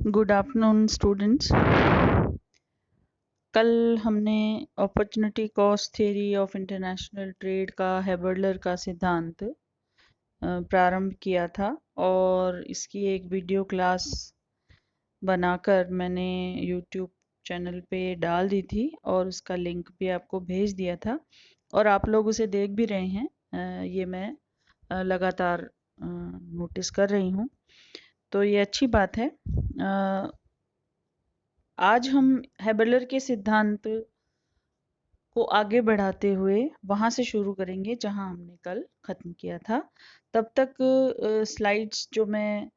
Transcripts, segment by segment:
Good afternoon students. कल हमने opportunity cost theory of international trade का हैबर्लर का सिद्धांत प्रारंभ किया था और इसकी एक वीडियो क्लास बनाकर मैंने यूट्यूब चैनल पे डाल दी थी और उसका लिंक भी आपको भेज दिया था और आप लोग उसे देख भी रहे हैं। ये मैं लगातार नोटिस कर रही हूँ, तो ये अच्छी बात है। आज हम हैबर्लर के सिद्धांत को आगे बढ़ाते हुए वहां से शुरू करेंगे जहां हमने कल खत्म किया था। तब तक स्लाइड्स जो मैं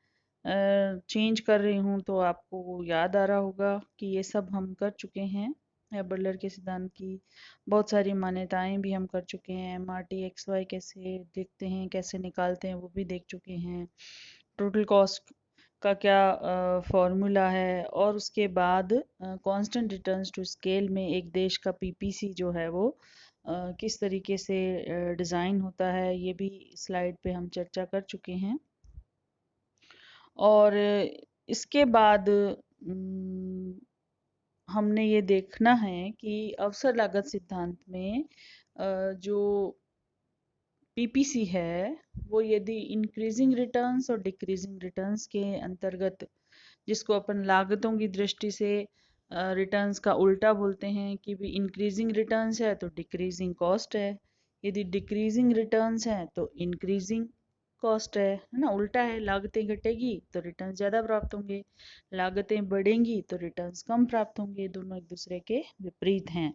चेंज कर रही हूँ तो आपको याद आ रहा होगा कि ये सब हम कर चुके हैं। हैबर्लर के सिद्धांत की बहुत सारी मान्यताएं भी हम कर चुके हैं। एमआरटी एक्स वाई कैसे देखते हैं, कैसे निकालते हैं, वो भी देख चुके हैं। टोटल कॉस्ट का क्या फॉर्मूला है और उसके बाद कांस्टेंट रिटर्न्स टू स्केल में एक देश का पीपीसी जो है वो किस तरीके से डिज़ाइन होता है, ये भी स्लाइड पे हम चर्चा कर चुके हैं। और इसके बाद हमने ये देखना है कि अवसर लागत सिद्धांत में जो पीपीसी है वो यदि इंक्रीजिंग रिटर्न्स और डिक्रीजिंग रिटर्न्स के अंतर्गत, जिसको अपन लागतों की दृष्टि से रिटर्न्स का उल्टा बोलते हैं कि भी इंक्रीजिंग रिटर्न्स है तो डिक्रीजिंग कॉस्ट है, यदि डिक्रीजिंग रिटर्न्स है तो इंक्रीजिंग कॉस्ट है ना। उल्टा है, लागतें घटेगी तो रिटर्न ज़्यादा प्राप्त होंगे, लागतें बढ़ेंगी तो रिटर्न्स कम प्राप्त होंगे, दोनों एक दूसरे के विपरीत हैं।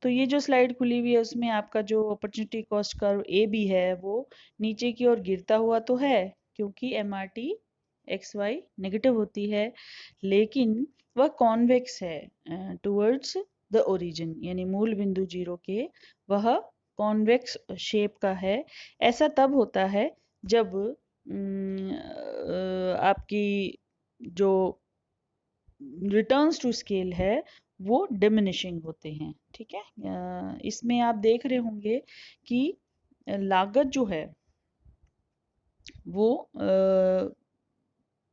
तो ये जो स्लाइड खुली हुई है उसमें आपका जो opportunity cost curve A B है वो नीचे की ओर गिरता हुआ तो है, क्योंकि एमआरटी एक्स वाई नेगेटिव होती है, लेकिन वह कॉन्वेक्स है टुवर्ड्स द ओरिजिन, यानी मूल बिंदु जीरो के वह कॉन्वेक्स शेप का है। ऐसा तब होता है जब आपकी जो रिटर्न्स टू स्केल है वो डिमिनिशिंग होते हैं। ठीक है, इसमें आप देख रहे होंगे कि लागत जो है वो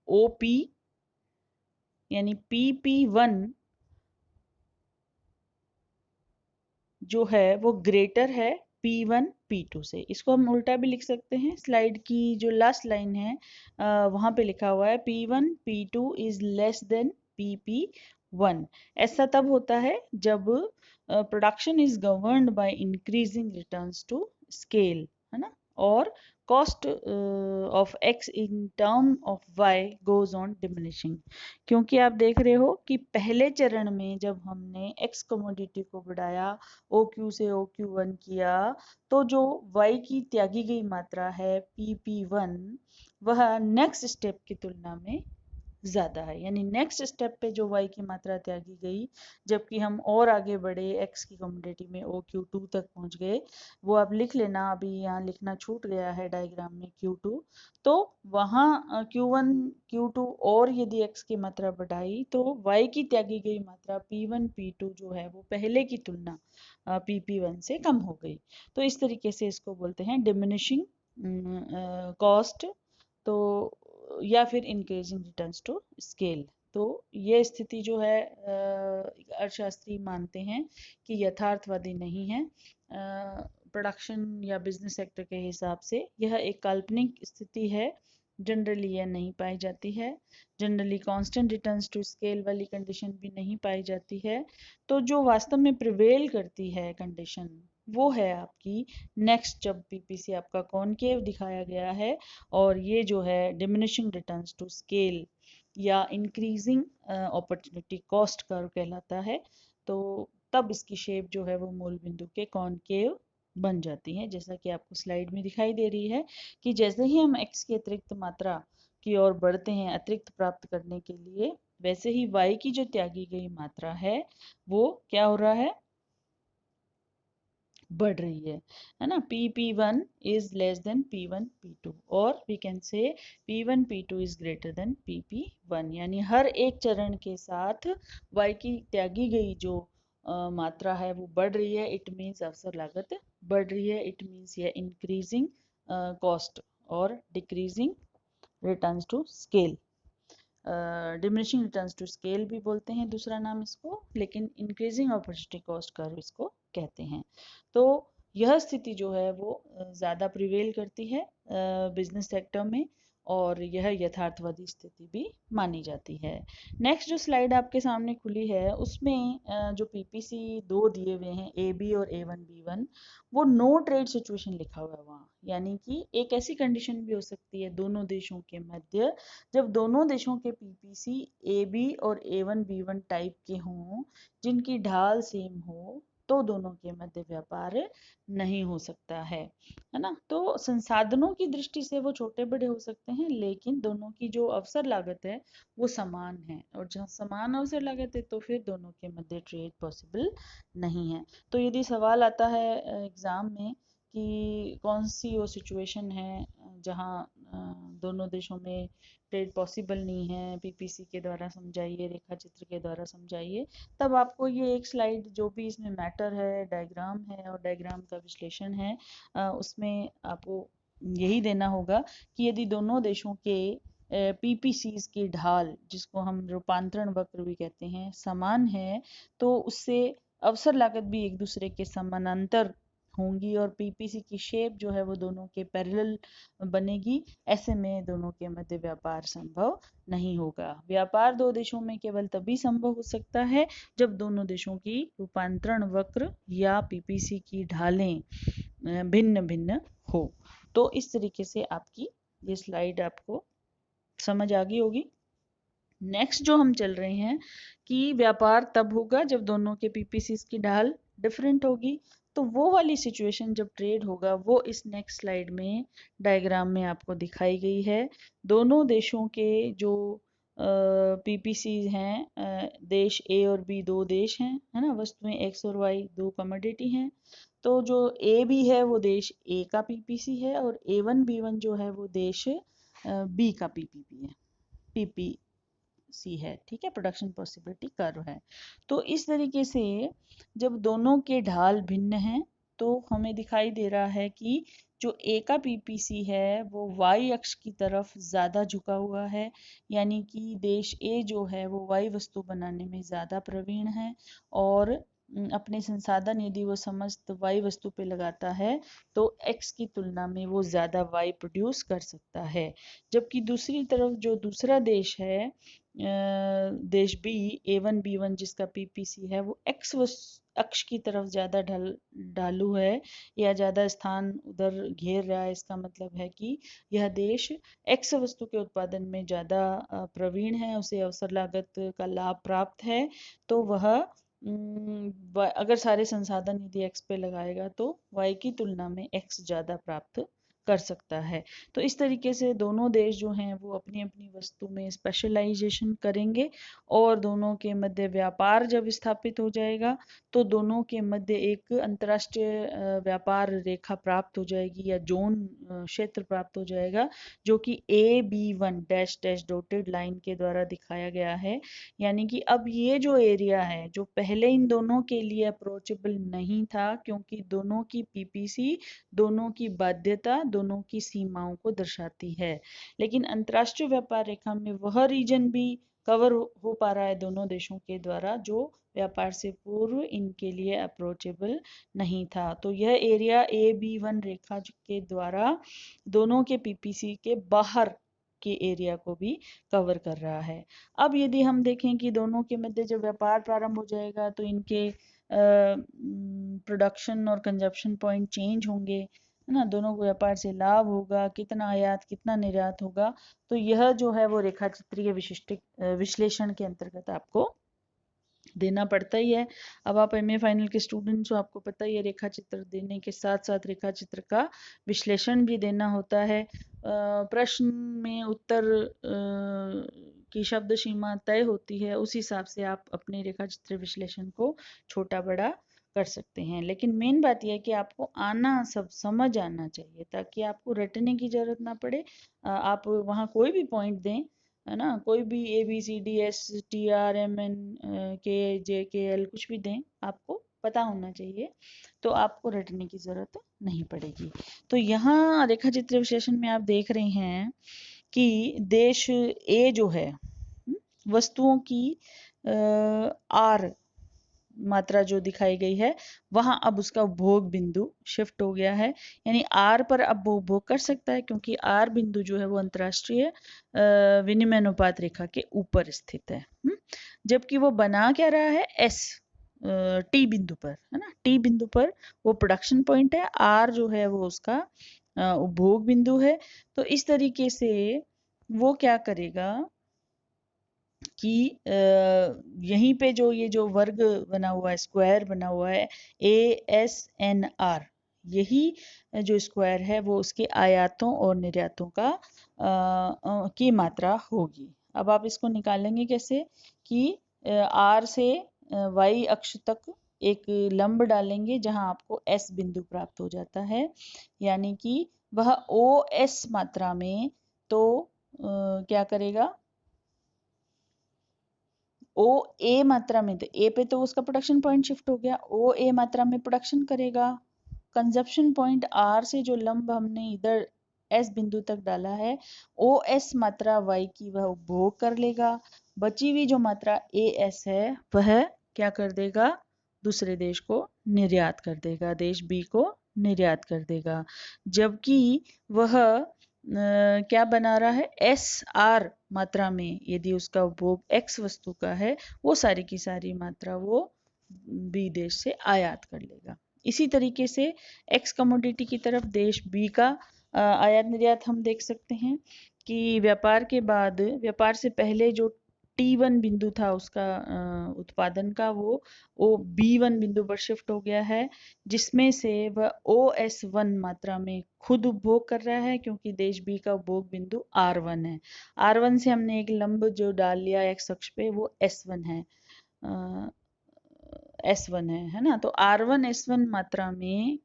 ओपी यानी PP1 जो है वो ग्रेटर है P1 P2 से। इसको हम उल्टा भी लिख सकते हैं, स्लाइड की जो लास्ट लाइन है वहां पे लिखा हुआ है P1 P2 is less than PP1। ऐसा तब होता है जब production is governed by increasing returns to scale, है ना, और cost of X in term of Y goes on diminishing. क्योंकि आप देख रहे हो कि पहले चरण में जब हमने एक्स कमोडिटी को बढ़ाया, ओ क्यू से ओ क्यू वन किया, तो जो वाई की त्यागी गई मात्रा है PP1 वह नेक्स्ट स्टेप की तुलना में ज़्यादा है, यानी नेक्स्ट स्टेप पे जो वाई की मात्रा त्यागी गई, जबकि हम और आगे बढ़े एक्स की कमोडिटी में ओ क्यू टू तक पहुंच गए। वो आप लिख लेना, अभी यहाँ लिखना छूट गया है डायग्राम में Q2, तो वहाँ Q1 Q2 और यदि एक्स की मात्रा बढ़ाई तो वाई की त्यागी गई मात्रा P1 P2 जो है वो पहले की तुलना PP1 से कम हो गई। तो इस तरीके से इसको बोलते हैं डिमिनिशिंग कॉस्ट, तो या फिर इंक्रीजिंग रिटर्न्स टू स्केल। तो ये स्थिति जो है अर्थशास्त्री मानते हैं कि यथार्थवादी नहीं है। प्रोडक्शन या बिजनेस सेक्टर के हिसाब से यह एक काल्पनिक स्थिति है, जनरली यह नहीं पाई जाती है। Generally constant returns to scale वाली कंडीशन भी नहीं पाई जाती है। तो जो वास्तव में प्रिवेल करती है कंडीशन वो है आपकी नेक्स्ट, जब पीपीसी आपका कॉनकेव दिखाया गया है और ये जो है डिमिनिशिंग रिटर्न्स टू स्केल या इंक्रीजिंग अपॉर्चुनिटी कॉस्ट कर्व कहलाता है। तो तब इसकी शेप जो है वो मूल बिंदु के कॉनकेव बन जाती है, जैसा कि आपको स्लाइड में दिखाई दे रही है कि जैसे ही हम x की अतिरिक्त मात्रा की ओर बढ़ते हैं अतिरिक्त प्राप्त करने के लिए, वैसे ही y की जो त्यागी गई मात्रा है वो क्या हो रहा है, बढ़ रही है ना। PP1 is less than P1 P2 और we can say P1 P2 is greater than PP1, यानी हर एक चरण के साथ y की त्यागी गई जो मात्रा है वो बढ़ रही है। इट मीन्स अवसर लागत बढ़ रही है, इट मीन्स ये इंक्रीजिंग कॉस्ट और decreasing returns to scale. Diminishing returns to scale भी बोलते हैं दूसरा नाम इसको, लेकिन इंक्रीजिंग अपॉर्चुनिटी कॉस्ट कर्व इसको कहते हैं। तो यह स्थिति जो है वो ज़्यादा प्रिवेल करती है बिजनेस सेक्टर में, और यह यथार्थवादी स्थिति भी मानी जाती है। नेक्स्ट जो स्लाइड आपके सामने खुली है उसमें जो पीपीसी 2 दिए हुए हैं ए बी और A1 B1, वो नो ट्रेड सिचुएशन लिखा हुआ है वहाँ, यानी कि एक ऐसी कंडीशन भी हो सकती है दोनों देशों के मध्य जब दोनों देशों के पीपीसी ए बी और A1 B1 टाइप के हों, जिनकी ढाल सेम हो, तो दोनों के मध्य व्यापार नहीं हो सकता है ना। तो संसाधनों की दृष्टि से वो छोटे बड़े हो सकते हैं, लेकिन दोनों की जो अवसर लागत है वो समान है, और जहाँ समान अवसर लागत है तो फिर दोनों के मध्य ट्रेड पॉसिबल नहीं है। तो यदि सवाल आता है एग्जाम में कि कौन सी वो सिचुएशन है जहाँ दोनों देशों में ट्रेड पॉसिबल नहीं है, पीपीसी के द्वारा समझाइए, रेखा चित्र के द्वारा समझाइए, तब आपको ये एक स्लाइड जो भी इसमें मैटर है, डायग्राम है और डायग्राम का विश्लेषण है, उसमें आपको यही देना होगा कि यदि दोनों देशों के पीपीसीज की ढाल, जिसको हम रूपांतरण वक्र भी कहते हैं, समान है, तो उससे अवसर लागत भी एक दूसरे के समानांतर होंगी और पीपीसी की शेप जो है वो दोनों के पैरेलल बनेगी। ऐसे में दोनों के मध्य व्यापार संभव नहीं होगा। व्यापार दो देशों में केवल तभी संभव हो सकता है जब दोनों देशों की रूपांतरण वक्र या पीपीसी की ढालें भिन्न भिन्न हो। तो इस तरीके से आपकी ये स्लाइड आपको समझ आ गई होगी। नेक्स्ट जो हम चल रहे हैं कि व्यापार तब होगा जब दोनों के पीपीसीज की ढाल डिफरेंट होगी। तो वो वाली सिचुएशन जब ट्रेड होगा वो इस नेक्स्ट स्लाइड में डायग्राम में आपको दिखाई गई है। दोनों देशों के जो पीपीसी हैं, देश ए और बी दो देश हैं, है ना, वस्तुएं एक्स और वाई दो कमोडिटी हैं। तो जो ए बी है वो देश ए का पीपीसी है, और A1 B1 जो है वो देश बी का पीपीपी है, पीपीसी है, ठीक है, प्रोडक्शन पॉसिबिलिटी कर्व है। तो इस तरीके से जब दोनों के ढाल भिन्न हैं तो हमें दिखाई दे रहा है कि जो ए का पीपीसी है वो वाई अक्ष की तरफ ज़्यादा झुका हुआ है, यानी कि देश ए जो है वो वाई वस्तु बनाने में ज़्यादा प्रवीण है, और अपने संसाधन यदि वो समस्त वाई वस्तु पे लगाता है तो एक्स की तुलना में वो ज़्यादा वाई प्रोड्यूस कर सकता है। जबकि दूसरी तरफ जो दूसरा देश है, देश बी, A1 B1 जिसका पीपीसी है वो एक्स अक्ष की तरफ ज़्यादा ढालू है या ज़्यादा स्थान उधर घेर रहा है। इसका मतलब है कि यह देश एक्स वस्तु के उत्पादन में ज़्यादा प्रवीण है, उसे अवसर लागत का लाभ प्राप्त है, तो वह अगर सारे संसाधन यदि एक्स पे लगाएगा तो वाई की तुलना में एक्स ज़्यादा प्राप्त कर सकता है। तो इस तरीके से दोनों देश जो हैं वो अपनी अपनी वस्तु में स्पेशलाइजेशन करेंगे, और दोनों के मध्य व्यापार जब स्थापित हो जाएगा तो दोनों के मध्य एक अंतर्राष्ट्रीय व्यापार रेखा प्राप्त हो जाएगी, या जोन क्षेत्र प्राप्त हो जाएगा, जो कि AB1 dash dash dotted line के द्वारा दिखाया गया है। यानी कि अब ये जो एरिया है जो पहले इन दोनों के लिए अप्रोचेबल नहीं था, क्योंकि दोनों की पीपीसी, दोनों की बाध्यता, दोनों की सीमाओं को दर्शाती है, लेकिन अंतर्राष्ट्रीय व्यापार रेखा में वह रीजन भी कवर हो पा रहा है दोनों देशों के द्वारा जो व्यापार से पूर्व इनके लिए अप्रोचेबल नहीं था। तो यह एरिया AB1 रेखा के द्वारा दोनों के पीपीसी के बाहर के एरिया को भी कवर कर रहा है। अब यदि हम देखें कि दोनों के मध्य जब व्यापार प्रारंभ हो जाएगा तो इनके प्रोडक्शन और कंजप्शन पॉइंट चेंज होंगे, है ना, दोनों को व्यापार से लाभ होगा, कितना आयात कितना निर्यात होगा। तो यह जो है वो रेखा चित्रीय विशिष्ट विश्लेषण के अंतर्गत आपको देना पड़ता ही है। अब आप एमए फाइनल के स्टूडेंट्स हो, आपको पता ही है रेखा चित्र देने के साथ साथ रेखा चित्र का विश्लेषण भी देना होता है। प्रश्न में उत्तर की शब्द सीमा तय होती है, उस हिसाब से आप अपने रेखा चित्र विश्लेषण को छोटा बड़ा कर सकते हैं, लेकिन मेन बात यह है कि आपको आना, सब समझ आना चाहिए ताकि आपको रटने की जरूरत ना पड़े। आप वहाँ कोई भी पॉइंट दें, है ना, कोई भी ABCDSTRMN KJKL कुछ भी दें, आपको पता होना चाहिए, तो आपको रटने की जरूरत नहीं पड़ेगी। तो यहाँ रेखा चित्र विश्लेषण में आप देख रहे हैं कि देश ए जो है वस्तुओं की आर मात्रा जो दिखाई गई है वहां अब उसका उपभोग बिंदु शिफ्ट हो गया है, यानी आर पर अब वो उपभोग कर सकता है क्योंकि आर बिंदु जो है वो अंतर्राष्ट्रीय विनिमय अनुपात रेखा के ऊपर स्थित है। जबकि वो बना क्या रहा है, एस टी बिंदु पर, है ना, टी बिंदु पर वो प्रोडक्शन पॉइंट है, आर जो है वो उसका उपभोग बिंदु है। तो इस तरीके से वो क्या करेगा कि यहीं पे जो ये जो वर्ग बना हुआ है, स्क्वायर बना हुआ है ASNR, यही जो स्क्वायर है वो उसके आयातों और निर्यातों का की मात्रा होगी। अब आप इसको निकालेंगे कैसे कि R से Y अक्ष तक एक लंब डालेंगे जहां आपको S बिंदु प्राप्त हो जाता है, यानी कि वह OS मात्रा में तो क्या करेगा, ओ ए मात्रा में, तो ए पे तो उसका प्रोडक्शन पॉइंट शिफ्ट हो गया, ओ ए मात्रा में प्रोडक्शन करेगा। कंजप्शन पॉइंट आर से जो लंब हमने इधर एस बिंदु तक डाला है, ओ एस मात्रा वाई की वह उपभोग कर लेगा। बची हुई जो मात्रा ए एस है वह क्या कर देगा, दूसरे देश को निर्यात कर देगा, देश बी को निर्यात कर देगा। जबकि वह क्या बना रहा है, एस आर मात्रा में यदि उसका उपभोग एक्स वस्तु का है, वो सारी की सारी मात्रा वो बी देश से आयात कर लेगा। इसी तरीके से एक्स कमोडिटी की तरफ देश बी का आयात निर्यात हम देख सकते हैं कि व्यापार के बाद, व्यापार से पहले जो T1 बिंदु था उसका उत्पादन का, वो B1 बिंदु पर शिफ्ट हो गया है, जिसमें से वह OS1 मात्रा में खुद उपभोग कर रहा है क्योंकि देश बी का उपभोग बिंदु R1 है। R1 से हमने एक लंब जो डाल लिया एक्स अक्ष पे, वो S1 है, S1 है ना। तो R1 S1 मात्रा में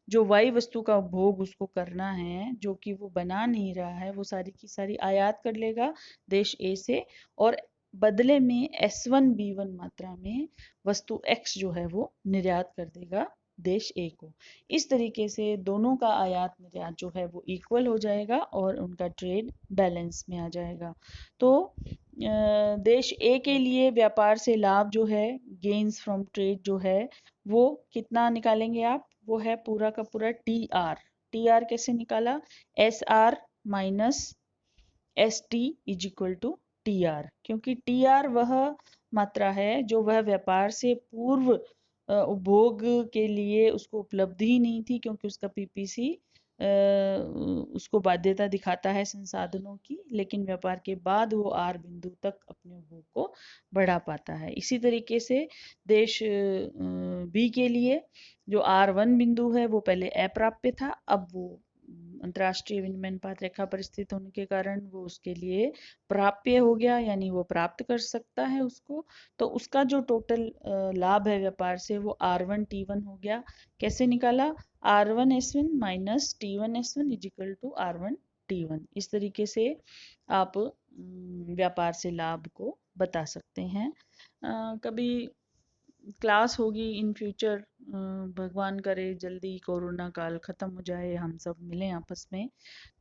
जो Y वस्तु का उपभोग उसको करना है, जो कि वो बना नहीं रहा है, वो सारी की सारी आयात कर लेगा देश A से, और बदले में S1 B1 मात्रा में वस्तु X जो है वो निर्यात कर देगा देश A को। इस तरीके से दोनों का आयात निर्यात जो है वो इक्वल हो जाएगा और उनका ट्रेड बैलेंस में आ जाएगा। तो देश ए के लिए व्यापार से लाभ जो है, गेन्स फ्रॉम ट्रेड जो है, वो कितना निकालेंगे आप, वो है पूरा का पूरा टी आर कैसे निकाला, S R minus S T is equal to T R, क्योंकि टी आर वह मात्रा है जो वह व्यापार से पूर्व उपभोग के लिए उसको उपलब्ध ही नहीं थी, क्योंकि उसका पीपीसी उसको बाध्यता दिखाता है संसाधनों की, लेकिन व्यापार के बाद वो आर बिंदु तक अपने उपभोग को बढ़ा पाता है। इसी तरीके से देश बी के लिए जो R1 बिंदु है वो पहले अप्राप्य था, अब वो अंतर्राष्ट्रीय विनिमय अनुपात रेखा पर स्थित होने के कारण वो उसके लिए प्राप्य हो गया, यानी वो प्राप्त कर सकता है उसको। तो उसका जो टोटल लाभ है व्यापार से वो R1 T1 हो गया। कैसे निकाला, R1 S1 minus T1 S1 is equal to R1 T1। इस तरीके से आप व्यापार से लाभ को बता सकते हैं। कभी क्लास होगी इन फ्यूचर, भगवान करे जल्दी कोरोना काल खत्म हो जाए, हम सब मिलें आपस में,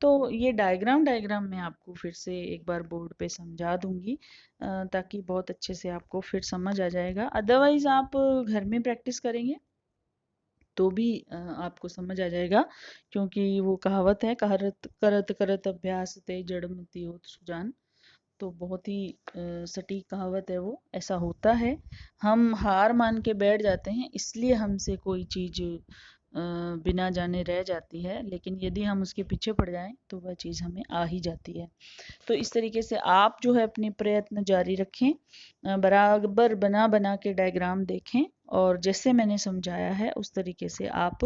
तो ये डायग्राम मैं आपको फिर से एक बार बोर्ड पे समझा दूंगी, ताकि बहुत अच्छे से आपको फिर समझ आ जाएगा। अदरवाइज आप घर में प्रैक्टिस करेंगे तो भी आपको समझ आ जाएगा, क्योंकि वो कहावत है, करत करत करत अभ्यास ते जड़मति होत सुजान। तो बहुत ही सटीक कहावत है वो, ऐसा होता है। हम हार मान के बैठ जाते हैं, इसलिए हमसे कोई चीज़ बिना जाने रह जाती है, लेकिन यदि हम उसके पीछे पड़ जाएं तो वह चीज़ हमें आ ही जाती है। तो इस तरीके से आप जो है अपने प्रयत्न जारी रखें, बराबर बना बना के डायग्राम देखें, और जैसे मैंने समझाया है उस तरीके से आप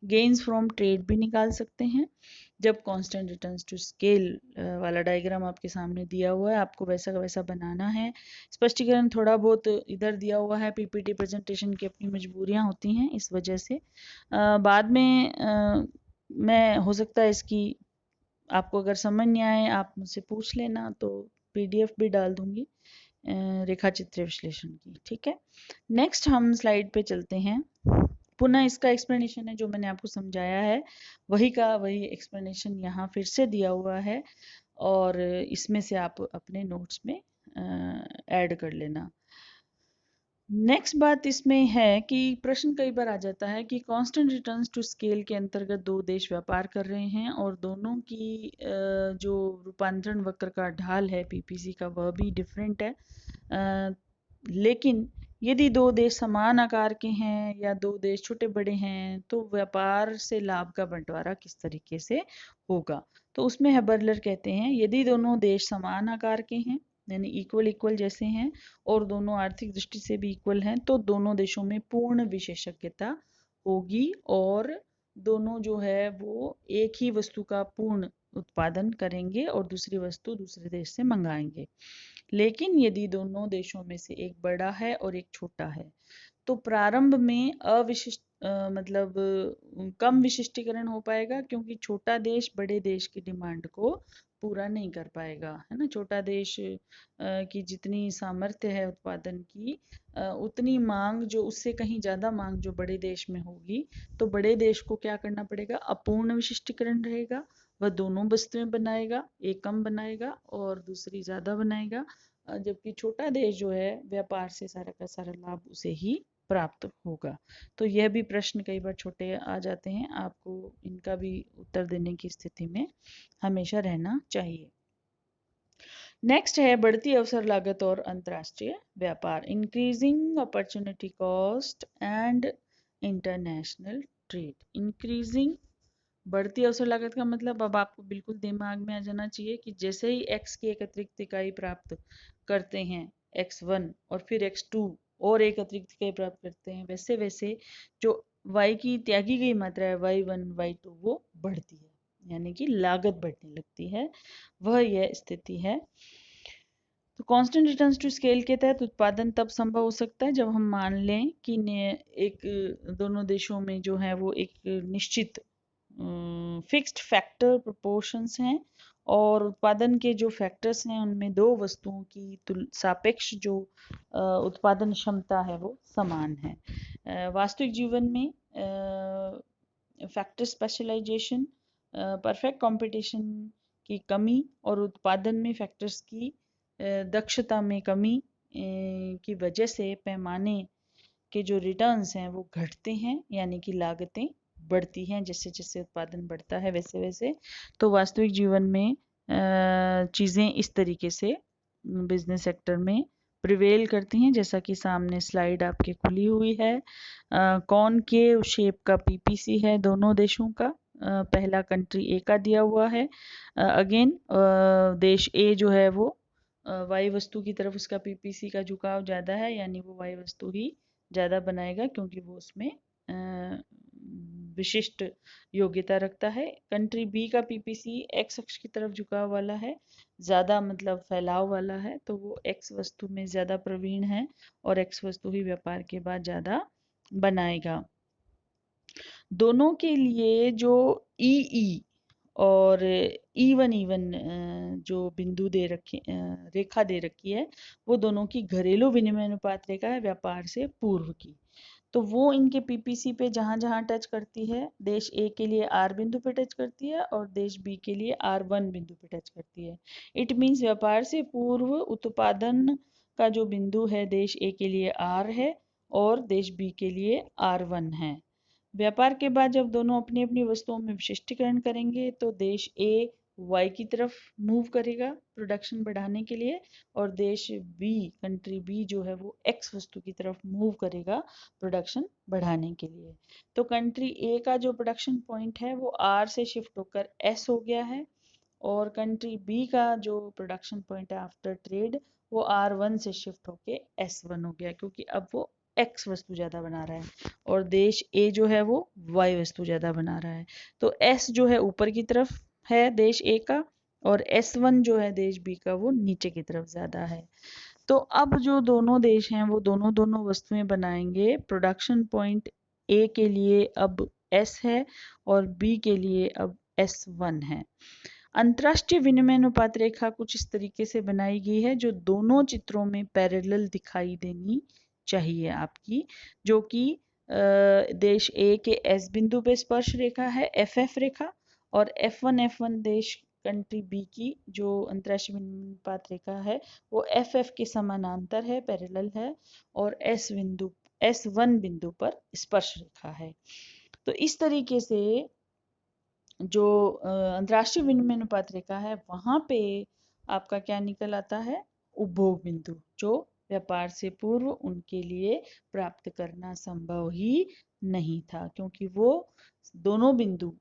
गेन्स फ्रॉम ट्रेड भी निकाल सकते हैं। जब कांस्टेंट रिटर्न्स टू स्केल वाला डायग्राम आपके सामने दिया हुआ है, आपको वैसा का वैसा बनाना है। स्पष्टीकरण थोड़ा बहुत इधर दिया हुआ है, पीपीटी प्रेजेंटेशन की अपनी मजबूरियां होती हैं, इस वजह से बाद में मैं हो सकता है इसकी आपको अगर समझ नहीं आए आप मुझसे पूछ लेना, तो पीडीएफ भी डाल दूंगी रेखा चित्र विश्लेषण की। ठीक है, नेक्स्ट हम स्लाइड पे चलते हैं। पुनः इसका एक्सप्लेनेशन है जो मैंने आपको समझाया है, वही का वही एक्सप्लेनेशन यहाँ फिर से दिया हुआ है, और इसमें से आप अपने नोट्स में ऐड कर लेना। नेक्स्ट बात इसमें है कि प्रश्न कई बार आ जाता है कि कांस्टेंट रिटर्न्स टू स्केल के अंतर्गत दो देश व्यापार कर रहे हैं और दोनों की जो रूपांतरण वक्र का ढाल है पीपीसी का वह भी डिफरेंट है। लेकिन यदि दो देश समान आकार के हैं या दो देश छोटे बड़े हैं तो व्यापार से लाभ का बंटवारा किस तरीके से होगा। तो उसमें हबर्लर कहते हैं यदि दोनों देश समान आकार के हैं यानी इक्वल इक्वल जैसे हैं और दोनों आर्थिक दृष्टि से भी इक्वल हैं तो दोनों देशों में पूर्ण विशेषज्ञता होगी और दोनों जो है वो एक ही वस्तु का पूर्ण उत्पादन करेंगे और दूसरी वस्तु दूसरे देश से मंगाएंगे। लेकिन यदि दोनों देशों में से एक बड़ा है और एक छोटा है तो प्रारंभ में अविशिष्ट मतलब कम विशिष्टीकरण हो पाएगा क्योंकि छोटा देश बड़े देश की डिमांड को पूरा नहीं कर पाएगा, है ना। छोटा देश की जितनी सामर्थ्य है उत्पादन की उतनी मांग जो उससे कहीं ज्यादा मांग जो बड़े देश में होगी तो बड़े देश को क्या करना पड़ेगा, अपूर्ण विशिष्टीकरण रहेगा। वह दोनों वस्तुएं बनाएगा, एक कम बनाएगा और दूसरी ज्यादा बनाएगा, जबकि छोटा देश जो है व्यापार से सारा का सारा लाभ उसे ही प्राप्त होगा। तो यह भी प्रश्न कई बार छोटे आ जाते हैं, आपको इनका भी उत्तर देने की स्थिति में हमेशा रहना चाहिए। नेक्स्ट है बढ़ती अवसर लागत और अंतरराष्ट्रीय व्यापार, increasing opportunity cost and international trade. Increasing बढ़ती अवसर लागत का मतलब अब आपको बिल्कुल दिमाग में आ जाना चाहिए कि जैसे ही x की एक अतिरिक्त इकाई प्राप्त करते हैं x1 और फिर x2 और एक अतिरिक्त इकाई प्राप्त करते हैं वैसे वैसे जो y की त्यागी गई मात्रा है y1 y2 वो बढ़ती है यानी कि लागत बढ़ने लगती है, वह यह स्थिति है। तो कांस्टेंट रिटर्न्स टू स्केल के तहत उत्पादन तब संभव हो सकता है जब हम मान लें कि एक दोनों देशों में जो है वो एक निश्चित फिक्स्ड फैक्टर प्रोपोर्शंस हैं और उत्पादन के जो फैक्टर्स हैं उनमें दो वस्तुओं की सापेक्ष जो उत्पादन क्षमता है वो समान है। वास्तविक जीवन में फैक्टर स्पेशलाइजेशन, परफेक्ट कंपटीशन की कमी और उत्पादन में फैक्टर्स की दक्षता में कमी की वजह से पैमाने के जो रिटर्न्स हैं वो घटते हैं यानी कि लागतें बढ़ती हैं जैसे जैसे उत्पादन बढ़ता है वैसे वैसे। तो वास्तविक जीवन में चीज़ें इस तरीके से बिजनेस सेक्टर में प्रिवेल करती हैं जैसा कि सामने स्लाइड आपके खुली हुई है। कौन के शेप का पीपीसी है दोनों देशों का, पहला कंट्री ए का दिया हुआ है। अगेन देश ए जो है वो वाई वस्तु की तरफ उसका पीपीसी का झुकाव ज़्यादा है यानी वो वाई वस्तु ही ज़्यादा बनाएगा क्योंकि वो उसमें विशिष्ट योग्यता रखता है। कंट्री बी का पीपीसी एक्स अक्ष की तरफ झुकाव वाला है, ज़्यादा मतलब फैलाव वाला है, तो वो एक्स वस्तु में ज़्यादा प्रवीण है और एक्स वस्तु ही व्यापार के बाद ज़्यादा बनाएगा। दोनों के लिए जो ई और इवन जो बिंदु दे रखे रेखा दे रखी है वो दोनों की घरेलू विनिमय अनुपात रेखा है व्यापार से पूर्व की। तो वो इनके पीपीसी पे जहां जहां टच करती है, देश ए के लिए आर बिंदु पे टच करती है और देश बी के लिए R1 बिंदु पे टच करती है। इट मीन्स व्यापार से पूर्व उत्पादन का जो बिंदु है देश ए के लिए R है और देश बी के लिए R1 है। व्यापार के बाद जब दोनों अपनी अपनी वस्तुओं में विशिष्टीकरण करेंगे तो देश ए वाई की तरफ मूव करेगा प्रोडक्शन बढ़ाने के लिए और देश बी कंट्री बी जो है वो एक्स वस्तु की तरफ मूव करेगा प्रोडक्शन बढ़ाने के लिए। तो कंट्री ए का जो प्रोडक्शन पॉइंट है वो आर से शिफ्ट होकर एस हो गया है और कंट्री बी का जो प्रोडक्शन पॉइंट है आफ्टर ट्रेड वो R1 से शिफ्ट होके S1 हो गया क्योंकि अब वो एक्स वस्तु ज़्यादा बना रहा है और देश ए जो है वो वाई वस्तु ज़्यादा बना रहा है। तो एस जो है ऊपर की तरफ है देश ए का और S1 जो है देश बी का वो नीचे की तरफ ज़्यादा है। तो अब जो दोनों देश हैं वो दोनों दोनों वस्तुएं बनाएंगे, प्रोडक्शन पॉइंट ए के लिए अब S है और बी के लिए अब S1 है। अंतरराष्ट्रीय विनिमय अनुपात रेखा कुछ इस तरीके से बनाई गई है जो दोनों चित्रों में पैरेलल दिखाई देनी चाहिए आपकी, जो कि देश ए के एस बिंदु पे स्पर्श रेखा है FF रेखा और F1 देश कंट्री बी की जो अंतर्राष्ट्रीय विनिमय अनुपात रेखा है वो एफ के समानांतर है, पैरेलल है, और S1 बिंदु पर स्पर्श रेखा है। तो इस तरीके से जो अंतर्राष्ट्रीय विनिमय अनुपात रेखा है वहां पे आपका क्या निकल आता है, उपभोग बिंदु, जो व्यापार से पूर्व उनके लिए प्राप्त करना संभव ही नहीं था, क्योंकि वो दोनों बिंदु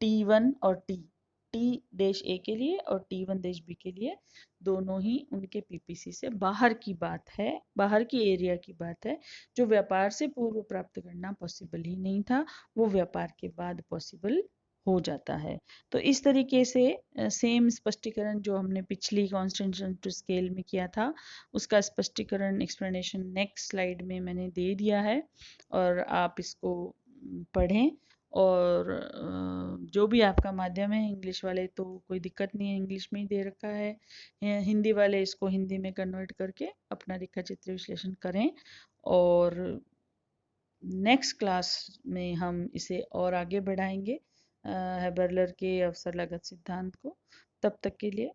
T1 और टी देश ए के लिए और T1 देश बी के लिए दोनों ही उनके पीपीसी से बाहर की बात है, बाहर की एरिया की बात है। जो व्यापार से पूर्व प्राप्त करना पॉसिबल ही नहीं था, वो व्यापार के बाद पॉसिबल हो जाता है। तो इस तरीके से सेम स्पष्टीकरण जो हमने पिछली कांस्टेंट टू स्केल में किया था, उसका स्पष्टीकरण एक्सप्लेनेशन नेक्स्ट स्लाइड में मैंने दे दिया है, और आप इसको पढ़ें। और जो भी आपका माध्यम है, इंग्लिश वाले तो कोई दिक्कत नहीं है, इंग्लिश में ही दे रखा है, हिंदी वाले इसको हिंदी में कन्वर्ट करके अपना रेखा चित्र विश्लेषण करें। और नेक्स्ट क्लास में हम इसे और आगे बढ़ाएंगे, हैबरलर के अवसर लागत सिद्धांत को। तब तक के लिए